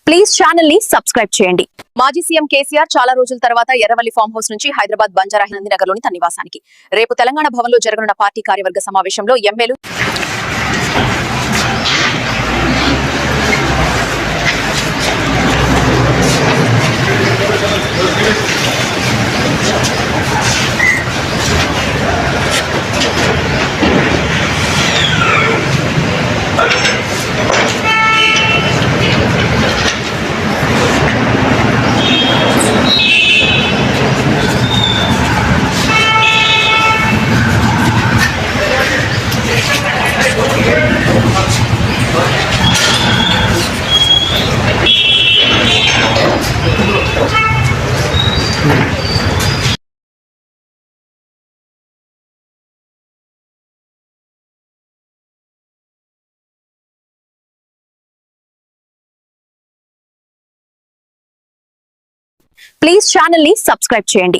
Please channel ని subscribe చేయండి. మాజీ సీఎం కేసీఆర్ చాలా రోజుల తర్వాత ఎర్రవల్లి ఫామ్ హౌస్ నుంచి హైదరాబాద్ బంజారా హిందీ నగర్లోని తన నివాసానికి రేపు తెలంగాణ భవన్లో జరగనున్న పార్టీ కార్యవర్గ సమావేశంలో ఎమ్మెల్యేలు ప్లీజ్ ఛానల్ ని సబ్స్క్రైబ్ చేయండి.